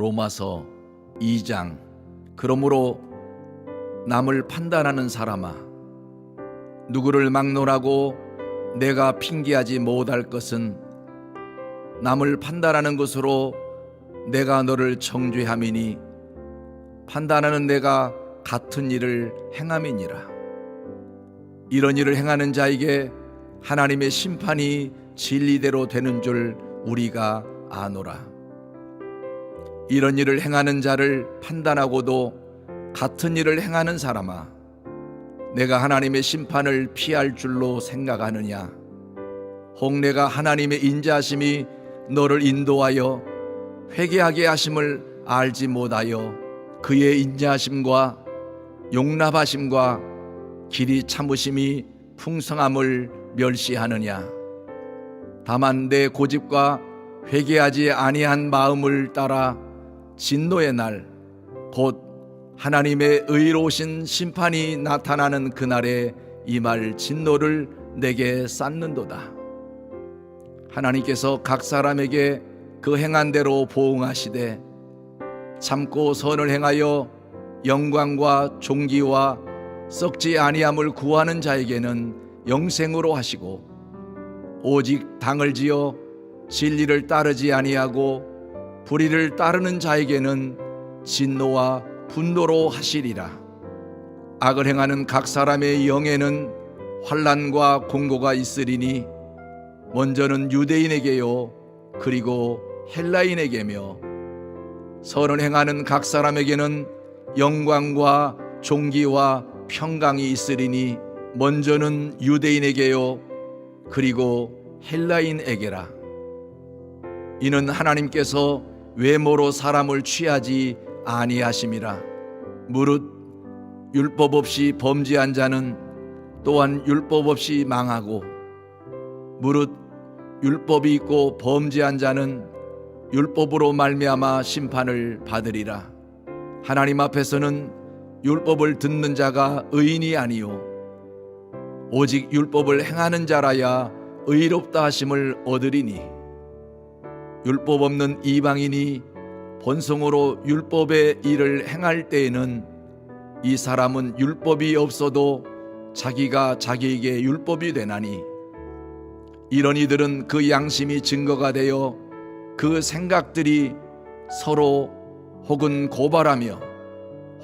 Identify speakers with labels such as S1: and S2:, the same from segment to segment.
S1: 로마서 2장. 그러므로 남을 판단하는 사람아, 누구를 막론하고 내가 핑계하지 못할 것은 남을 판단하는 것으로 내가 너를 정죄함이니 판단하는 내가 같은 일을 행함이니라. 이런 일을 행하는 자에게 하나님의 심판이 진리대로 되는 줄 우리가 아노라. 이런 일을 행하는 자를 판단하고도 같은 일을 행하는 사람아, 내가 하나님의 심판을 피할 줄로 생각하느냐? 혹 내가 하나님의 인자하심이 너를 인도하여 회개하게 하심을 알지 못하여 그의 인자하심과 용납하심과 길이 참으심이 풍성함을 멸시하느냐? 다만 내 고집과 회개하지 아니한 마음을 따라 진노의 날, 곧 하나님의 의로우신 심판이 나타나는 그날에 임할 진노를 내게 쌓는도다. 하나님께서 각 사람에게 그 행한 대로 보응하시되 참고 선을 행하여 영광과 존귀와 썩지 아니함을 구하는 자에게는 영생으로 하시고, 오직 당을 지어 진리를 따르지 아니하고 불의를 따르는 자에게는 진노와 분노로 하시리라. 악을 행하는 각 사람의 영에는 환난과 공고가 있으리니 먼저는 유대인에게요 그리고 헬라인에게며, 선을 행하는 각 사람에게는 영광과 존귀와 평강이 있으리니 먼저는 유대인에게요 그리고 헬라인에게라. 이는 하나님께서 외모로 사람을 취하지 아니하심이라. 무릇 율법 없이 범죄한 자는 또한 율법 없이 망하고, 무릇 율법이 있고 범죄한 자는 율법으로 말미암아 심판을 받으리라. 하나님 앞에서는 율법을 듣는 자가 의인이 아니요 오직 율법을 행하는 자라야 의롭다 하심을 얻으리니, 율법 없는 이방인이 본성으로 율법의 일을 행할 때에는 이 사람은 율법이 없어도 자기가 자기에게 율법이 되나니, 이런 이들은 그 양심이 증거가 되어 그 생각들이 서로 혹은 고발하며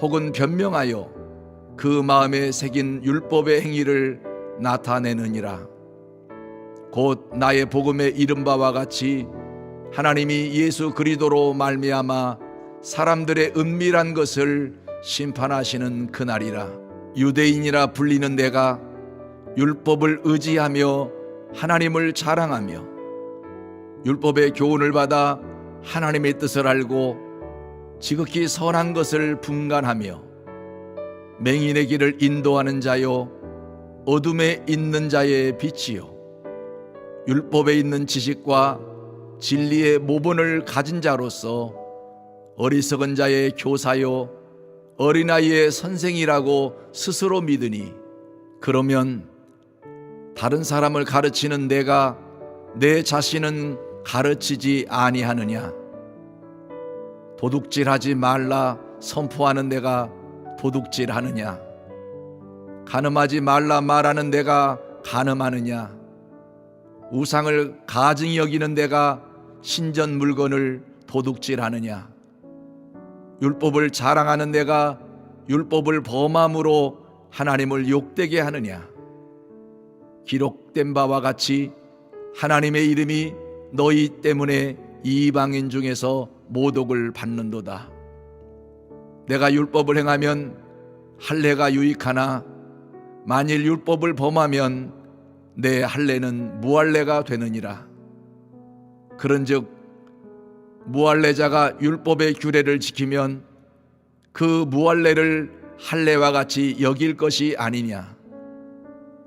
S1: 혹은 변명하여 그 마음에 새긴 율법의 행위를 나타내느니라. 곧 나의 복음에 이른 바와 같이 하나님이 예수 그리스도로 말미암아 사람들의 은밀한 것을 심판하시는 그날이라. 유대인이라 불리는 내가 율법을 의지하며 하나님을 자랑하며 율법의 교훈을 받아 하나님의 뜻을 알고 지극히 선한 것을 분간하며 맹인의 길을 인도하는 자요 어둠에 있는 자의 빛이요 율법에 있는 지식과 진리의 모본을 가진 자로서 어리석은 자의 교사요 어린아이의 선생이라고 스스로 믿으니, 그러면 다른 사람을 가르치는 내가 내 자신은 가르치지 아니하느냐? 도둑질하지 말라 선포하는 내가 도둑질하느냐? 간음하지 말라 말하는 내가 간음하느냐? 우상을 가증히 여기는 내가 신전 물건을 도둑질하느냐? 율법을 자랑하는 내가 율법을 범함으로 하나님을 욕되게 하느냐? 기록된 바와 같이 하나님의 이름이 너희 때문에 이방인 중에서 모독을 받는도다. 내가 율법을 행하면 할례가 유익하나 만일 율법을 범하면 내 할례는 무할례가 되느니라. 그런즉 무할례자가 율법의 규례를 지키면 그 무할례를 할례와 같이 여길 것이 아니냐?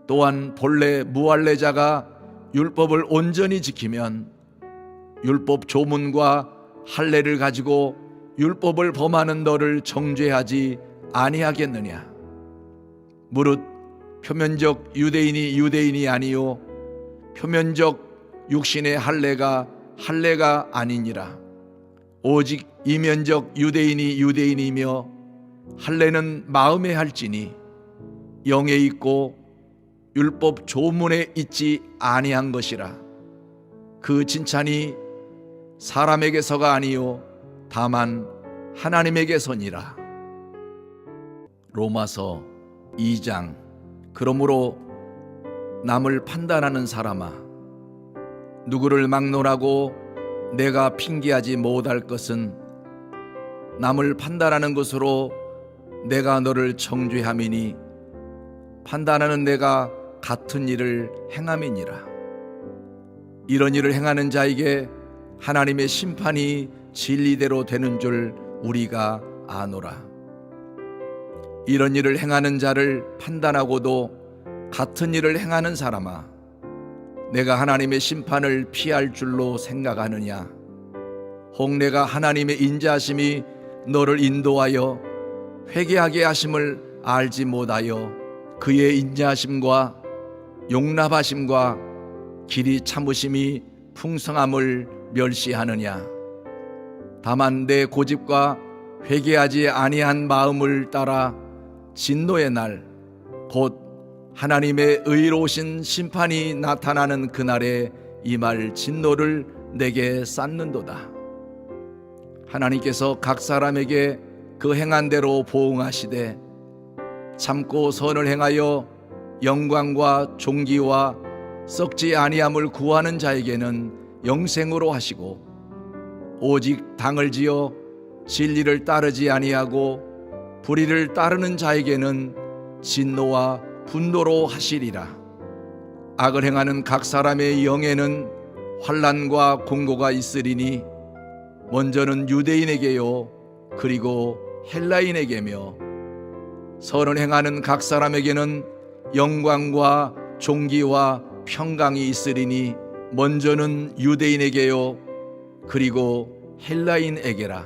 S1: 또한 본래 무할례자가 율법을 온전히 지키면 율법 조문과 할례를 가지고 율법을 범하는 너를 정죄하지 아니하겠느냐? 무릇 표면적 유대인이 유대인이 아니요 표면적 육신의 할례가 할례가 아니니라. 오직 이면적 유대인이 유대인이며 할례는 마음에 할지니 영에 있고 율법 조문에 있지 아니한 것이라. 그 칭찬이 사람에게서가 아니요 다만 하나님에게서니라. 로마서 2장. 그러므로 남을 판단하는 사람아, 누구를 막론하고 내가 핑계하지 못할 것은 남을 판단하는 것으로 내가 너를 정죄함이니 판단하는 내가 같은 일을 행함이니라. 이런 일을 행하는 자에게 하나님의 심판이 진리대로 되는 줄 우리가 아노라. 이런 일을 행하는 자를 판단하고도 같은 일을 행하는 사람아, 내가 하나님의 심판을 피할 줄로 생각하느냐? 혹 내가 하나님의 인자하심이 너를 인도하여 회개하게 하심을 알지 못하여 그의 인자하심과 용납하심과 길이 참으심이 풍성함을 멸시하느냐? 다만 내 고집과 회개하지 아니한 마음을 따라 진노의 날, 곧 하나님의 의로우신 심판이 나타나는 그날에 임할 진노를 내게 쌓는도다. 하나님께서 각 사람에게 그 행한 대로 보응하시되 참고 선을 행하여 영광과 존귀와 썩지 아니함을 구하는 자에게는 영생으로 하시고, 오직 당을 지어 진리를 따르지 아니하고 불의를 따르는 자에게는 진노와 분노로 하시리라. 악을 행하는 각 사람의 영에는 환난과 공고가 있으리니 먼저는 유대인에게요 그리고 헬라인에게며, 선을 행하는 각 사람에게는 영광과 존귀와 평강이 있으리니 먼저는 유대인에게요 그리고 헬라인에게라.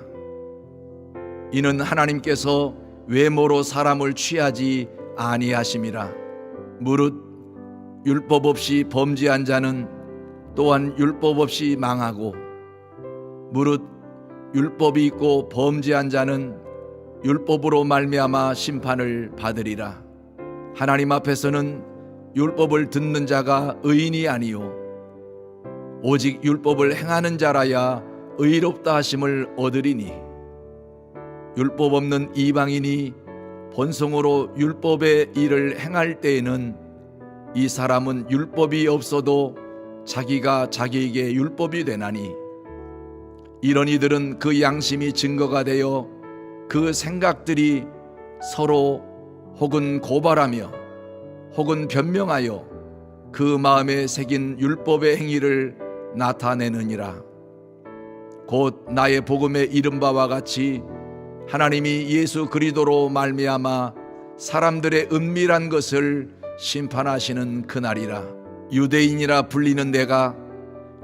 S1: 이는 하나님께서 외모로 사람을 취하지 아니하심이라. 무릇 율법 없이 범죄한 자는 또한 율법 없이 망하고, 무릇 율법이 있고 범죄한 자는 율법으로 말미암아 심판을 받으리라. 하나님 앞에서는 율법을 듣는 자가 의인이 아니요 오직 율법을 행하는 자라야 의롭다 하심을 얻으리니, 율법 없는 이방인이 본성으로 율법의 일을 행할 때에는 이 사람은 율법이 없어도 자기가 자기에게 율법이 되나니, 이런 이들은 그 양심이 증거가 되어 그 생각들이 서로 혹은 고발하며 혹은 변명하여 그 마음에 새긴 율법의 행위를 나타내느니라. 곧 나의 복음에 이른 바와 같이 하나님이 예수 그리스도로 말미암아 사람들의 은밀한 것을 심판하시는 그날이라. 유대인이라 불리는 내가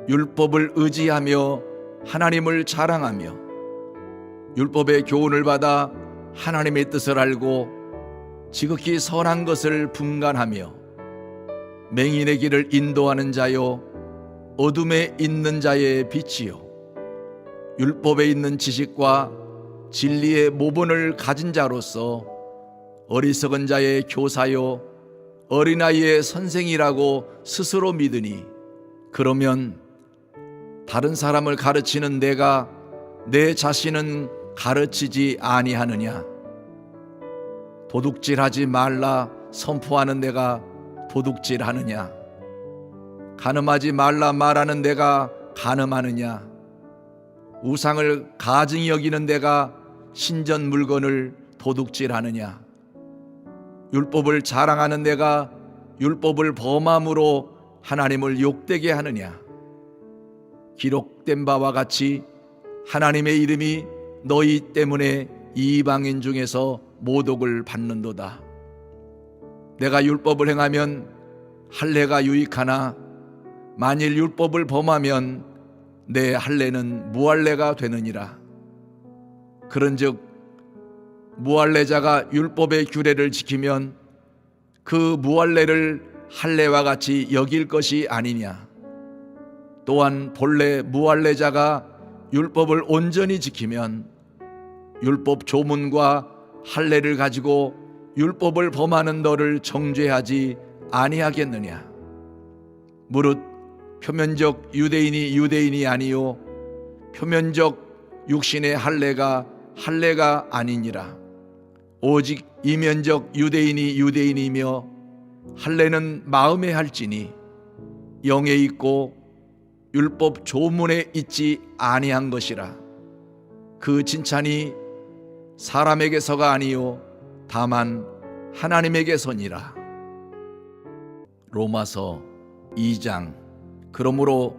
S1: 율법을 의지하며 하나님을 자랑하며 율법의 교훈을 받아 하나님의 뜻을 알고 지극히 선한 것을 분간하며 맹인의 길을 인도하는 자요 어둠에 있는 자의 빛이요 율법에 있는 지식과 진리의 모본을 가진 자로서 어리석은 자의 교사요 어린아이의 선생이라고 스스로 믿으니, 그러면 다른 사람을 가르치는 내가 내 자신은 가르치지 아니하느냐? 도둑질하지 말라 선포하는 내가 도둑질하느냐? 간음하지 말라 말하는 내가 간음하느냐? 우상을 가증히 여기는 내가 신전 물건을 도둑질하느냐? 율법을 자랑하는 내가 율법을 범함으로 하나님을 욕되게 하느냐? 기록된 바와 같이 하나님의 이름이 너희 때문에 이방인 중에서 모독을 받는도다. 내가 율법을 행하면 할례가 유익하나 만일 율법을 범하면 내 할례는 무할례가 되느니라. 그런즉 무할례자가 율법의 규례를 지키면 그 무할례를 할례와 같이 여길 것이 아니냐? 또한 본래 무할례자가 율법을 온전히 지키면 율법 조문과 할례를 가지고 율법을 범하는 너를 정죄하지 아니하겠느냐? 무릇 표면적 유대인이 아니요 표면적 육신의 할례가 아니니라. 오직 이면적 유대인이며 할례는 마음에 할지니 영에 있고 율법 조문에 있지 아니한 것이라. 그 칭찬이 사람에게서가 아니요 다만 하나님에게서니라. 로마서 2장. 그러므로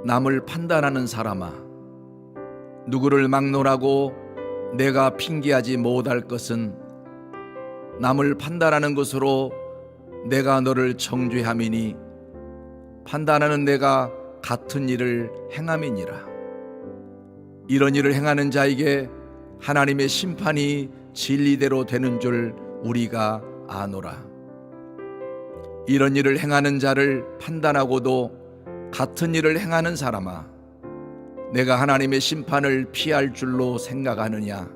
S1: 남을 판단하는 사람아, 누구를 막론하고 내가 핑계하지 못할 것은 남을 판단하는 것으로 내가 너를 정죄함이니 판단하는 내가 같은 일을 행함이니라. 이런 일을 행하는 자에게 하나님의 심판이 진리대로 되는 줄 우리가 아노라. 이런 일을 행하는 자를 판단하고도 같은 일을 행하는 사람아, 내가 하나님의 심판을 피할 줄로 생각하느냐?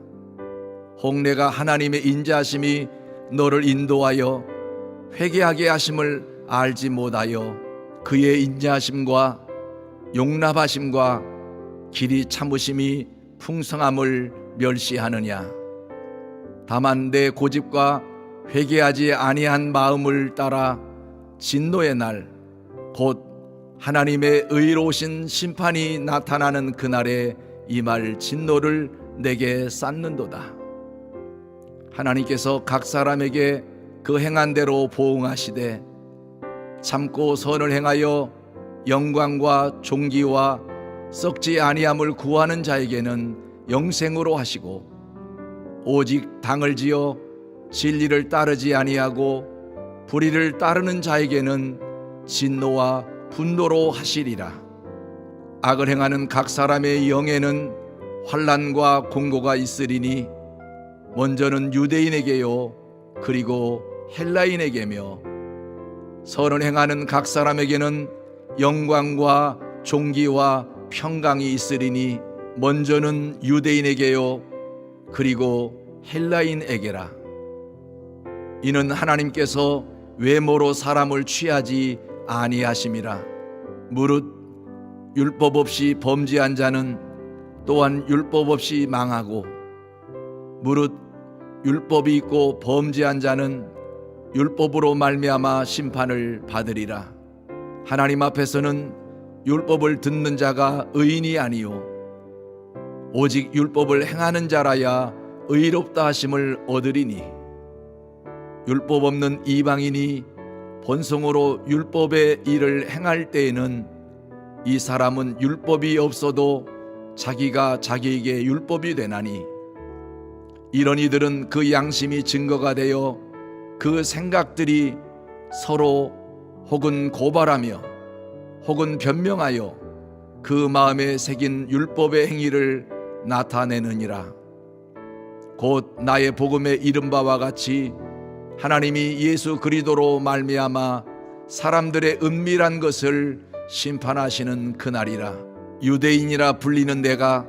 S1: 혹 내가 하나님의 인자하심이 너를 인도하여 회개하게 하심을 알지 못하여 그의 인자하심과 용납하심과 길이 참으심이 풍성함을 멸시하느냐? 다만 내 고집과 회개하지 아니한 마음을 따라 진노의 날, 곧 하나님의 의로우신 심판이 나타나는 그날에 임할 진노를 내게 쌓는도다. 하나님께서 각 사람에게 그 행한 대로 보응하시되 참고 선을 행하여 영광과 존귀와 썩지 아니함을 구하는 자에게는 영생으로 하시고, 오직 당을 지어 진리를 따르지 아니하고 불의를 따르는 자에게는 진노와 분노로 하시리라. 악을 행하는 각 사람의 영에는 환난과 공고가 있으리니 먼저는 유대인에게요 그리고 헬라인에게며, 선을 행하는 각 사람에게는 영광과 존귀와 평강이 있으리니 먼저는 유대인에게요 그리고 헬라인에게라. 이는 하나님께서 외모로 사람을 취하지 아니하심이라. 무릇 율법 없이 범죄한 자는 또한 율법 없이 망하고, 무릇 율법이 있고 범죄한 자는 율법으로 말미암아 심판을 받으리라. 하나님 앞에서는 율법을 듣는 자가 의인이 아니요 오직 율법을 행하는 자라야 의롭다 하심을 얻으리니, 율법 없는 이방인이 본성으로 율법의 일을 행할 때에는 이 사람은 율법이 없어도 자기가 자기에게 율법이 되나니, 이런 이들은 그 양심이 증거가 되어 그 생각들이 서로 혹은 고발하며 혹은 변명하여 그 마음에 새긴 율법의 행위를 나타내느니라. 곧 나의 복음에 이른 바와 같이 하나님이 예수 그리스도로 말미암아 사람들의 은밀한 것을 심판하시는 그날이라. 유대인이라 불리는 내가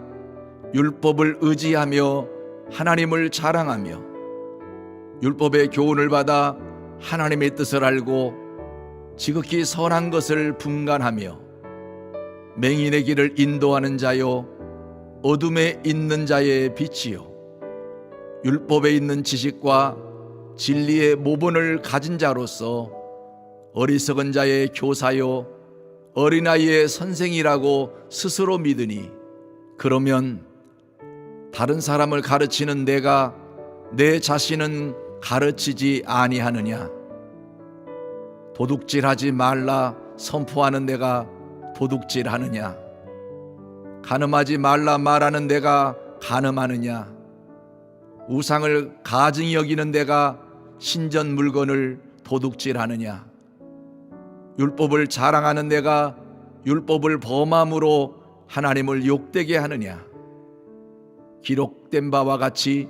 S1: 율법을 의지하며 하나님을 자랑하며 율법의 교훈을 받아 하나님의 뜻을 알고 지극히 선한 것을 분간하며 맹인의 길을 인도하는 자요 어둠에 있는 자의 빛이요 율법에 있는 지식과 진리의 모본을 가진 자로서 어리석은 자의 교사요 어린아이의 선생이라고 스스로 믿으니, 그러면 다른 사람을 가르치는 내가 내 자신은 가르치지 아니하느냐? 도둑질하지 말라 선포하는 내가 도둑질하느냐? 간음하지 말라 말하는 내가 간음하느냐? 우상을 가증히 여기는 내가 신전 물건을 도둑질하느냐? 율법을 자랑하는 내가 율법을 범함으로 하나님을 욕되게 하느냐? 기록된 바와 같이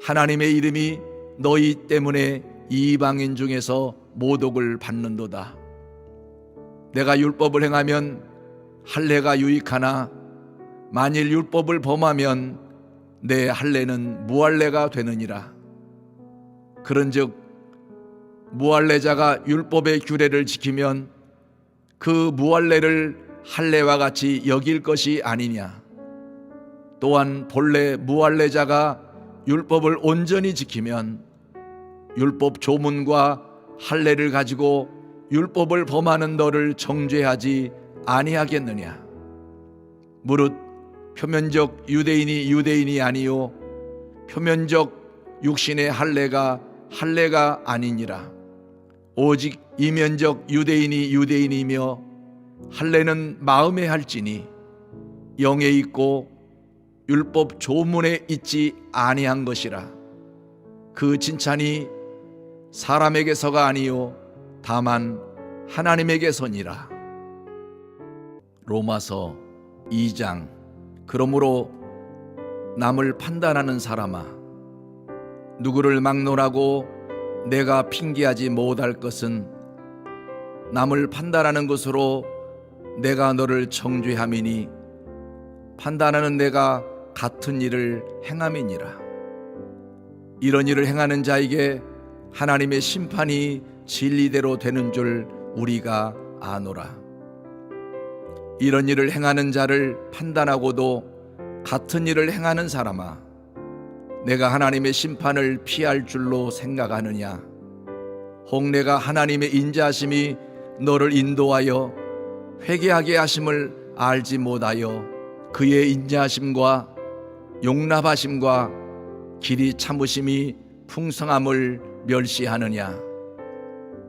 S1: 하나님의 이름이 너희 때문에 이방인 중에서 모독을 받는도다. 내가 율법을 행하면 할례가 유익하나 만일 율법을 범하면 내 할례는 무할례가 되느니라. 그런즉 무할례자가 율법의 규례를 지키면 그 무할례를 할례와 같이 여길 것이 아니냐. 또한 본래 무할례자가 율법을 온전히 지키면 율법 조문과 할례를 가지고 율법을 범하는 너를 정죄하지 아니하겠느냐. 무릇 표면적 유대인이 유대인이 아니요 표면적 육신의 할례가 할례가 아니니라. 오직 이면적 유대인이 유대인이며 할례는 마음에 할지니 영에 있고 율법 조문에 있지 아니한 것이라. 그 칭찬이 사람에게서가 아니요 다만 하나님에게서니라. 로마서 2장. 그러므로 남을 판단하는 사람아, 누구를 막론하고 내가 핑계하지 못할 것은 남을 판단하는 것으로 내가 너를 정죄함이니 판단하는 내가 같은 일을 행함이니라. 이런 일을 행하는 자에게 하나님의 심판이 진리대로 되는 줄 우리가 아노라. 이런 일을 행하는 자를 판단하고도 같은 일을 행하는 사람아, 내가 하나님의 심판을 피할 줄로 생각하느냐? 혹 내가 하나님의 인자하심이 너를 인도하여 회개하게 하심을 알지 못하여 그의 인자하심과 용납하심과 길이 참으심이 풍성함을 멸시하느냐?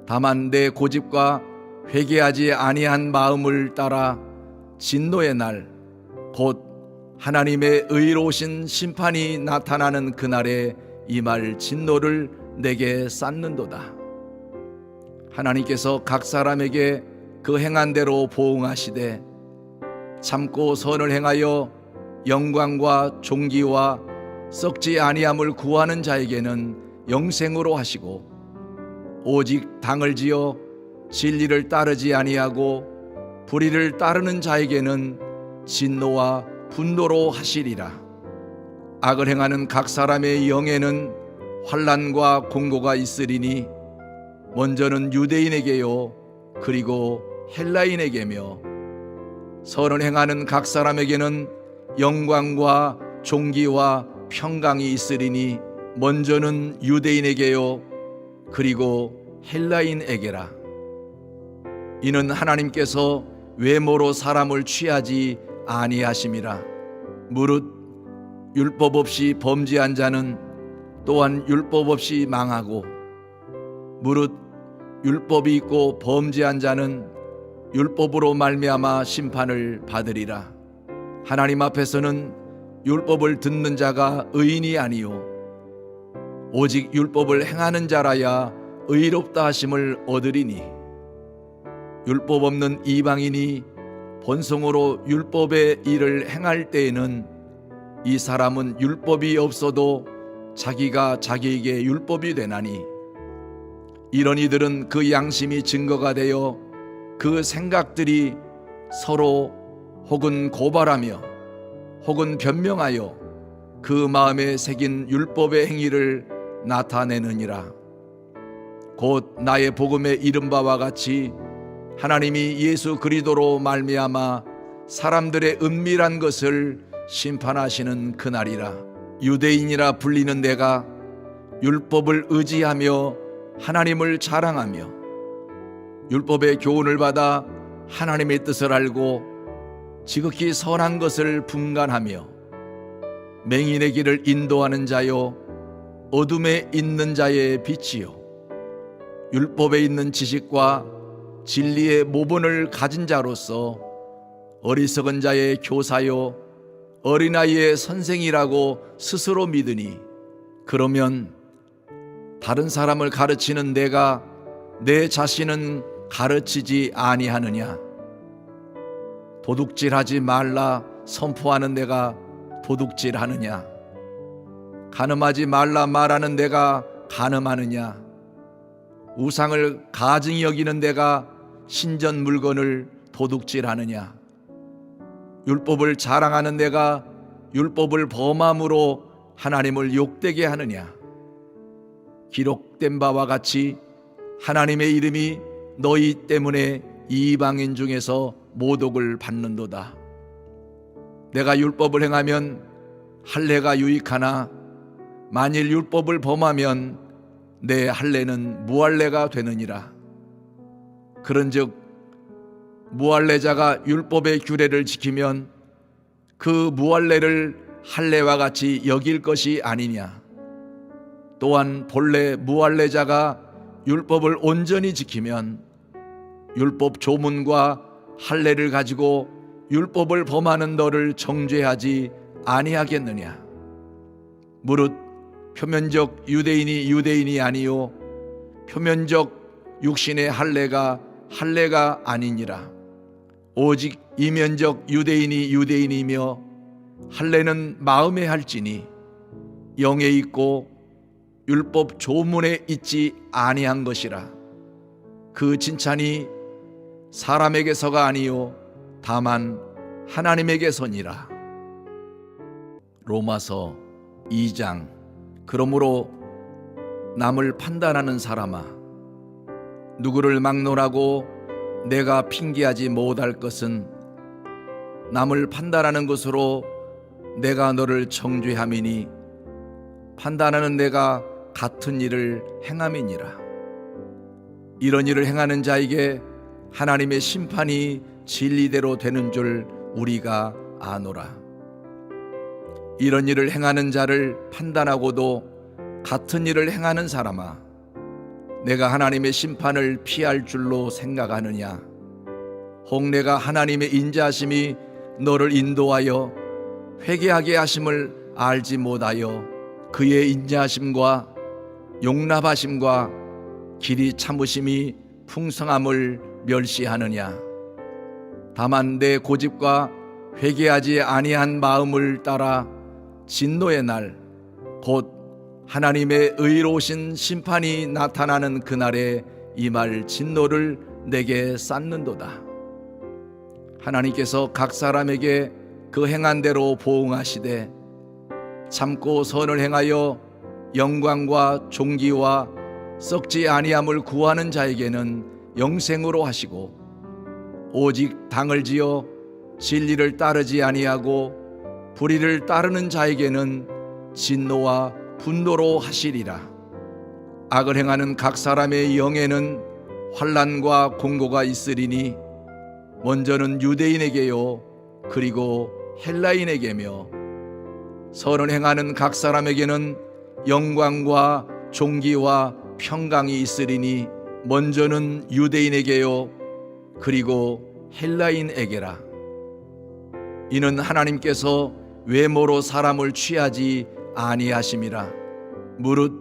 S1: 다만 내 고집과 회개하지 아니한 마음을 따라 진노의 날, 곧 하나님의 의로우신 심판이 나타나는 그날에 임할 진노를 내게 쌓는도다. 하나님께서 각 사람에게 그 행한 대로 보응하시되 참고 선을 행하여 영광과 존귀와 썩지 아니함을 구하는 자에게는 영생으로 하시고, 오직 당을 지어 진리를 따르지 아니하고 불의를 따르는 자에게는 진노와 분노로 하시리라. 악을 행하는 각 사람의 영에는 환난과 공고가 있으리니 먼저는 유대인에게요 그리고 헬라인에게며, 선을 행하는 각 사람에게는 영광과 존귀와 평강이 있으리니 먼저는 유대인에게요 그리고 헬라인에게라. 이는 하나님께서 외모로 사람을 취하지 아니하심이라. 무릇 율법 없이 범죄한 자는 또한 율법 없이 망하고, 무릇 율법이 있고 범죄한 자는 율법으로 말미암아 심판을 받으리라. 하나님 앞에서는 율법을 듣는 자가 의인이 아니요 오직 율법을 행하는 자라야 의롭다 하심을 얻으리니, 율법 없는 이방인이 본성으로 율법의 일을 행할 때에는 이 사람은 율법이 없어도 자기가 자기에게 율법이 되나니, 이런 이들은 그 양심이 증거가 되어 그 생각들이 서로 혹은 고발하며 혹은 변명하여 그 마음에 새긴 율법의 행위를 나타내느니라. 곧 나의 복음에 이른 바와 같이 하나님이 예수 그리스도로 말미암아 사람들의 은밀한 것을 심판하시는 그날이라. 유대인이라 불리는 내가 율법을 의지하며 하나님을 자랑하며 율법의 교훈을 받아 하나님의 뜻을 알고 지극히 선한 것을 분간하며 맹인의 길을 인도하는 자요 어둠에 있는 자의 빛이요 율법에 있는 지식과 진리의 모본을 가진 자로서 어리석은 자의 교사요 어린아이의 선생이라고 스스로 믿으니, 그러면 다른 사람을 가르치는 내가 내 자신은 가르치지 아니하느냐? 도둑질하지 말라 선포하는 내가 도둑질하느냐? 간음하지 말라 말하는 내가 간음하느냐? 우상을 가증히 여기는 내가 신전 물건을 도둑질하느냐? 율법을 자랑하는 내가 율법을 범함으로 하나님을 욕되게 하느냐? 기록된 바와 같이 하나님의 이름이 너희 때문에 이방인 중에서 모독을 받는도다. 내가 율법을 행하면 할례가 유익하나 만일 율법을 범하면 내 할례는 무할례가 되느니라. 그런즉 무할례자가 율법의 규례를 지키면 그 무할례를 할례와 같이 여길 것이 아니냐. 또한 본래 무할례자가 율법을 온전히 지키면 율법 조문과 할례를 가지고 율법을 범하는 너를 정죄하지 아니하겠느냐. 무릇 표면적 유대인이 유대인이 아니요 표면적 육신의 할례가 할례가 아니니라. 오직 이면적 유대인이 유대인이며 할례는 마음에 할지니 영에 있고 율법 조문에 있지 아니한 것이라. 그 칭찬이 사람에게서가 아니요 다만 하나님에게서니라. 로마서 2장. 그러므로 남을 판단하는 사람아, 누구를 막론하고 내가 핑계하지 못할 것은 남을 판단하는 것으로 내가 너를 정죄함이니 판단하는 내가 같은 일을 행함이니라. 이런 일을 행하는 자에게 하나님의 심판이 진리대로 되는 줄 우리가 아노라. 이런 일을 행하는 자를 판단하고도 같은 일을 행하는 사람아, 내가 하나님의 심판을 피할 줄로 생각하느냐? 혹 내가 하나님의 인자하심이 너를 인도하여 회개하게 하심을 알지 못하여 그의 인자하심과 용납하심과 길이 참으심이 풍성함을 멸시하느냐? 다만 내 고집과 회개하지 아니한 마음을 따라 진노의 날, 곧 하나님의 의로우신 심판이 나타나는 그날에 임할 진노를 내게 쌓는도다. 하나님께서 각 사람에게 그 행한 대로 보응하시되 참고 선을 행하여 영광과 존귀와 썩지 아니함을 구하는 자에게는 영생으로 하시고, 오직 당을 지어 진리를 따르지 아니하고 불의를 따르는 자에게는 진노와 분노로 하시리라. 악을 행하는 각 사람의 영에는 환난과 공고가 있으리니 먼저는 유대인에게요 그리고 헬라인에게며, 선을 행하는 각 사람에게는 영광과 존귀와 평강이 있으리니 먼저는 유대인에게요 그리고 헬라인에게라. 이는 하나님께서 외모로 사람을 취하지 아니하심이라. 무릇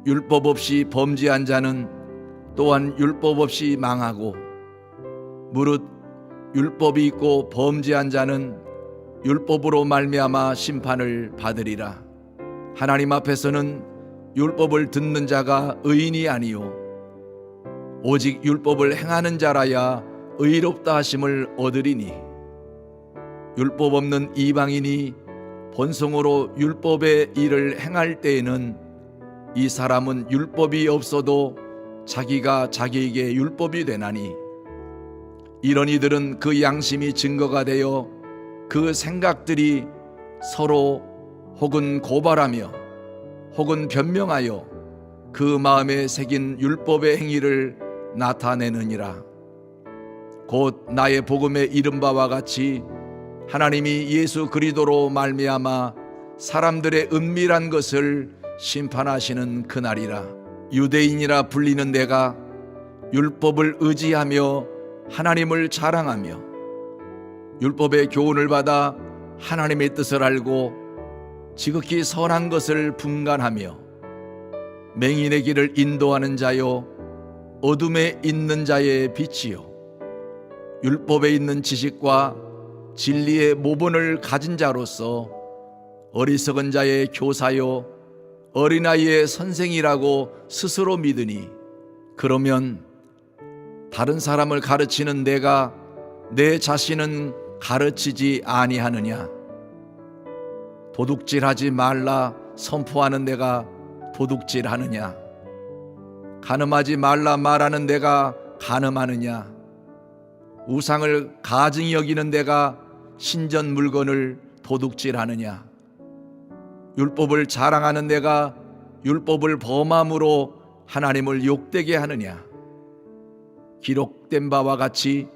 S1: 율법 없이 범죄한 자는 또한 율법 없이 망하고, 무릇 율법이 있고 범죄한 자는 율법으로 말미암아 심판을 받으리라. 하나님 앞에서는 율법을 듣는 자가 의인이 아니요 오직 율법을 행하는 자라야 의롭다 하심을 얻으리니, 율법 없는 이방인이 본성으로 율법의 일을 행할 때에는 이 사람은 율법이 없어도 자기가 자기에게 율법이 되나니, 이런 이들은 그 양심이 증거가 되어 그 생각들이 서로 혹은 고발하며 혹은 변명하여 그 마음에 새긴 율법의 행위를 나타내느니라. 곧 나의 복음에 이른 바와 같이 하나님이 예수 그리스도로 말미암아 사람들의 은밀한 것을 심판하시는 그날이라. 유대인이라 불리는 내가 율법을 의지하며 하나님을 자랑하며 율법의 교훈을 받아 하나님의 뜻을 알고 지극히 선한 것을 분간하며 맹인의 길을 인도하는 자요 어둠에 있는 자의 빛이요 율법에 있는 지식과 진리의 모본을 가진 자로서 어리석은 자의 교사요 어린아이의 선생이라고 스스로 믿으니, 그러면 다른 사람을 가르치는 내가 내 자신은 가르치지 아니하느냐? 도둑질하지 말라 선포하는 내가 도둑질하느냐? 간음하지 말라 말하는 내가 간음하느냐? 우상을 가증히 여기는 내가 신전 물건을 도둑질하느냐? 율법을 자랑하는 내가 율법을 범함으로 하나님을 욕되게 하느냐? 기록된 바와 같이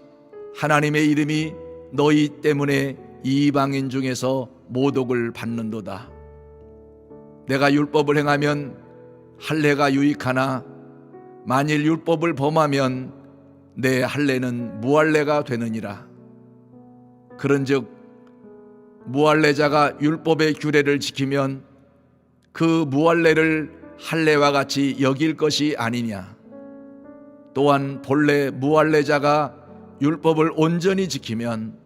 S1: 하나님의 이름이 너희 때문에 이방인 중에서 모독을 받는도다. 내가 율법을 행하면 할례가 유익하나 만일 율법을 범하면 내 할례는 무할례가 되느니라. 그런즉 무할례자가 율법의 규례를 지키면 그 무할례를 할례와 같이 여길 것이 아니냐? 또한 본래 무할례자가 율법을 온전히 지키면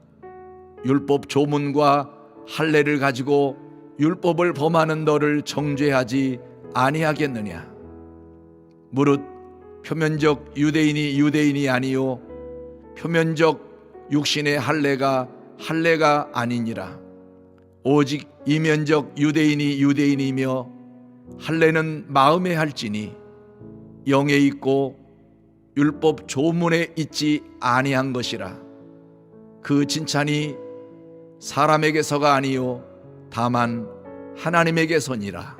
S1: 율법 조문과 할례를 가지고 율법을 범하는 너를 정죄하지 아니하겠느냐? 무릇 표면적 유대인이 아니요 표면적 육신의 할례가 할례가 아니니라. 오직 이면적 유대인이며 할례는 마음에 할지니 영에 있고 율법 조문에 있지 아니한 것이라. 그 칭찬이 사람에게서가 아니요 다만 하나님에게서니라.